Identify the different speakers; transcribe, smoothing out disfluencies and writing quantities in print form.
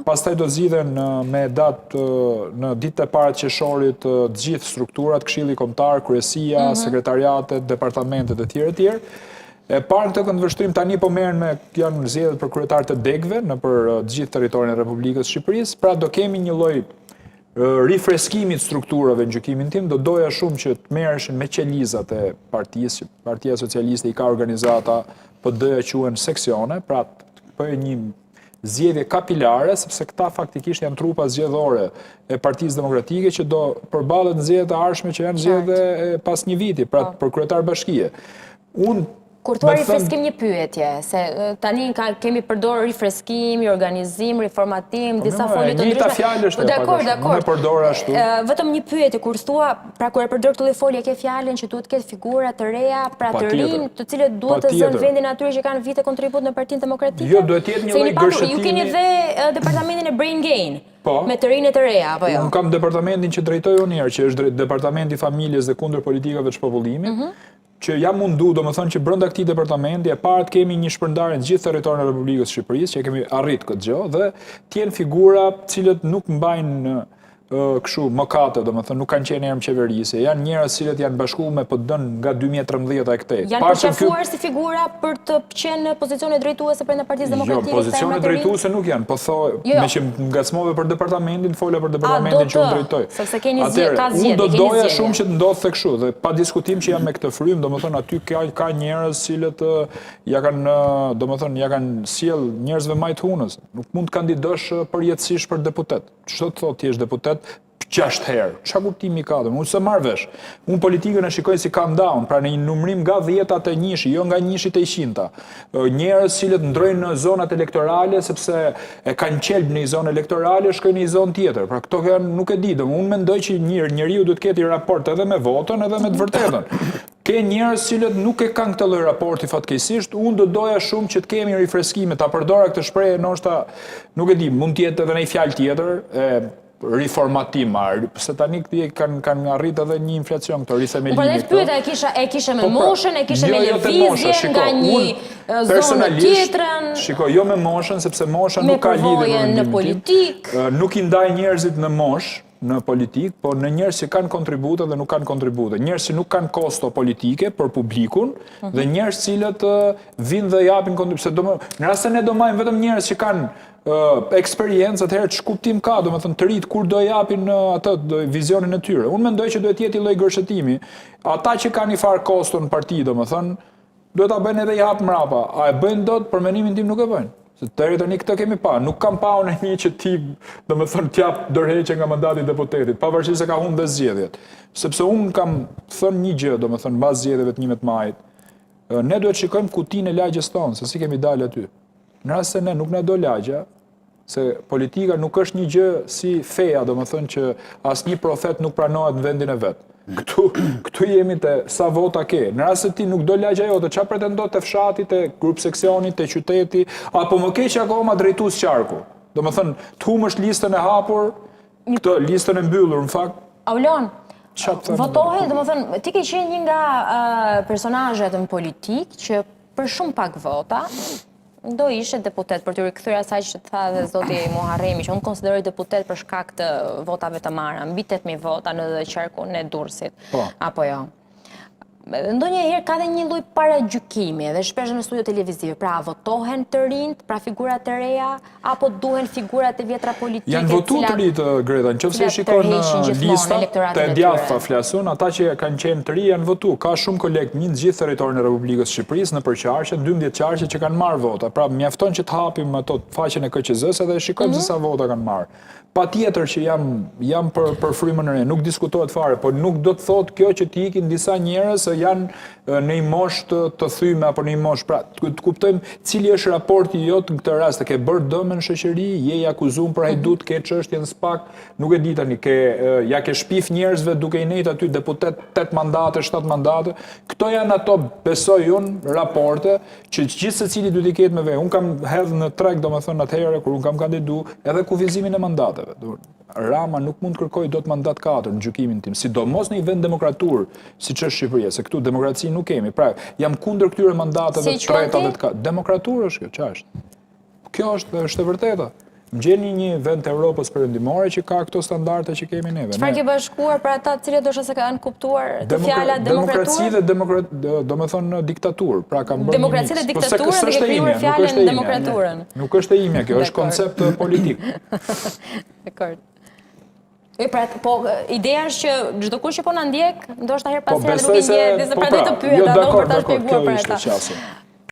Speaker 1: Pastaj do zgjidhen me datë në ditët e para të qershorit të gjithë strukturat, Këshilli Kombëtar, Kryesia, sekretariatet, departamentet e tjerë. E parë këtë këndvështrim tani po merren janë zgjedhjet për kryetarët e degëve në për të gjithë territorin e Republikës së Shqipërisë. Pra do kemi një lloj rifreskimit strukturave në gjykimin tim, do doja shumë që të merreshin me qelizat e partisë, Partia Socialiste i ka organizata PD-ja quhen seksione, pra bëjë një zgjedhje kapilare, sepse këta faktikisht janë trupa zgjedhore e Partisë Demokratike që do përballet në zgjedhjet e ardhshme që janë zgjedhje pas një viti, pra për kryetar bashkie.
Speaker 2: Kur thua rifreskim një pyetje, se tani kemi përdorur rifreskim, organizim, reformatim, disa folje të
Speaker 1: ndryshme. Njëta fjalë është.
Speaker 2: Dakor.
Speaker 1: Unë e përdor ashtu.
Speaker 2: Vetëm një pyetje, kur thua, pra kur e përdor këtë lloj folje, ke fjalën që duhet të ketë figura të reja, pra të rinj, të cilët duhet të zënë vendin atyre që kanë vite kontribut në Partinë Demokratike?
Speaker 1: Jo, duhet të jetë një lloj gërshetimi.
Speaker 2: Ju keni dhe departamentin e Brain Gain. Me të rinjë të reja, apo jo?
Speaker 1: Unë kam departamentin që drejtoj unë herë, që është departamenti familjes dhe kundër politikave të shpopullimit, që jam mundu, do më thënë që brenda këtij departamenti, e parë kemi një shpërndarje në gjithë territorin e Republikës së Shqipërisë, që kemi arrit këtë gjë, dhe të jenë figura cilët nuk mbajnë kështu mëkate, do më thënë, nuk kanë qenë erë në qeverisje, janë njerëz cilët janë bashkuar me PD-n nga 2013 e këtej.
Speaker 2: Janë përqafuar si figura për të qenë në pozicione drejtuese brenda Partisë Demokratike?
Speaker 1: Jo, pozicione drejtuese nuk janë, po thoj, me që ngacmove për departamentin, fola për departamentin që unë drejtoj.
Speaker 2: Sepse keni ka zgjedhje,
Speaker 1: unë do doja shumë që të ndodhte kështu, dhe pa diskutim që jam me këtë frym, do më thënë aty ka njerëz cilët ja kanë sjell njerëzve majt hunës. Nuk mund të kandidosh përjetësisht për deputet. Ç'do të thotë ti je deputet 6 herë. Çfarë kuptimi ka? Unë s'e marr vesh. Unë politikën e shikoj si countdown, pra në një numërim nga 10-at e njëshi, jo nga njëshit e 100-ta. Njerëz cilët ndrojnë në zonat elektorale sepse e kanë qelb në një zonë elektorale, shkojnë në një zonë tjetër. Pra këto nuk e di. Unë mendoj që njeriu duhet të ketë raport edhe me votën edhe me të vërtetën. Ke njerëz cilët nuk e kanë këtë lloj raporti fatkeqësisht, unë do doja shumë që të kemi rifreskime, ta përdora këtë shprehje, ndoshta nuk e di, mund të jetë edhe një fjalë tjetër, reformatim, se tani kanë arrit edhe një inflacion këto rithemelimi.
Speaker 2: Por ne pyeta e kishe me moshën, e kishe me lëvizje nga një zonë tjetrën.
Speaker 1: Shiko, jo me moshën, sepse mosha nuk ka lidhje
Speaker 2: me përvojën në politikë.
Speaker 1: Nuk i ndaj njerëzit në moshë, në politikë, por në njerëz që kanë kontribute dhe nuk kanë kontribute. Njerëz që nuk kanë kosto politike për publikun dhe njerëz cilët vinë dhe japin kontribute. Në rast se ne do marrim vetëm njerëz që kanë eksperiencë, atëherë ç'kuptim ka, domethënë të rit kur do japin atë vizionin e tyre. Unë mendoj që duhet jetë lloj gërshetimi. Ata që kanë një farë kosto në parti, domethënë, duhet ta bëjnë edhe jap mrapa. A e bëjnë dot? Për mendimin tim nuk e bëjnë. Deri tani këtë kemi pa. Nuk kam pa unë një që ti, domethënë, t'jap dorëheqje nga mandati i deputetit, pavarësisht se ka humbë zgjedhjet. Sepse unë kam thënë një gjë, domethënë, mbas zgjedhjeve të 11 majit, ne duhet shikojmë kutinë e lagjes tonë, se si kemi dalë aty. Në rast se ne nuk na do lagja, se politika nuk është një gjë si feja, domethënë që asnjë profet nuk pranohet në vendin e vet. Këtu jemi te sa vota ke. Në rast se ti nuk do lagja jote, çfarë pretendon te fshati, te grup seksionit, te qyteti, apo më keq akoma drejtues qarku. Domethënë, të humësh listën e hapur, këtë listën e mbyllur, në fakt.
Speaker 2: Aulon, votohet, domethënë, ti ke qenë një nga personazhet në politikë që për shumë pak vota do ishe deputet, për të rikthyer asaj që tha dhe zoti Muharremi, që unë konsideroj deputet për shkak të votave të marra, mbi 8000 vota në qarkun e Durrësit. Apo jo. Ndonjëherë ka dhe një lloj paragjykimi dhe shpesh në studio televizive. Pra votohen të rinjt, pra figurat e reja, apo duhen figurat e vjetra politike?
Speaker 1: Janë votuar të rinjt, Greta, nëse shikon listat të djathta flasun, ata që kanë qenë të rinj janë votuar. Ka shumë kolegë në të gjithë territorin e Republikës së Shqipërisë në përqarje, 12 qarqe që kanë marrë vota. Pra mjafton që të hapim ato faqen e KQZ-s dhe shikojmë se sa vota kanë marrë. Patjetër që jam për frymën e re, nuk diskutohet fare, por nuk do të thotë kjo që të ikin disa njerëz se janë në një moshë të thyme apo në një moshë. Pra, të kuptojmë cili është raporti jot në këtë rast, ke bërë dëm në shoqëri, je i akuzuar për hajdut, ke çështjen SPAK, nuk e di tani, ja ke shpif njerëzve duke i nejt aty deputet 8 mandate, 7 mandate. Këto janë ato, besoj unë, raporte që gjithë secili duhet i ketë me ve. Unë kam hedhë në treg, domethënë atëherë kur unë kam kandidu, edhe kufizimin e mandateve. Rama nuk mund kërkoj dot mandat 4 në gjykimin tim, sidomos në një vend demokratur, siç është Shqipëria, se këtu demokraci nuk kemi. Pra, jam kundër këtyre mandateve të treta dhe të 4. Demokratur është kjo, ç'është? Kjo është e vërteta. Më gjeni një vend të Europës perëndimore që ka këto standarde që kemi neve.
Speaker 2: Çfarë ke bashkuar për ata të cilët ndoshta se kanë kuptuar të fjala
Speaker 1: demokraci
Speaker 2: demokraturë?
Speaker 1: dhe do të thonë diktaturë. Pra ka bërë
Speaker 2: Demokraci dhe diktaturë dhe ke krijuar fjalën demokraturën.
Speaker 1: Nuk është e imja, kjo është koncept politik.
Speaker 2: Dakor. Po, ideja është që çdo kush që po na ndjek, ndoshta her pas here nuk i ndjek, dhe se prandaj të pyet, do për ta shpjeguar për ata.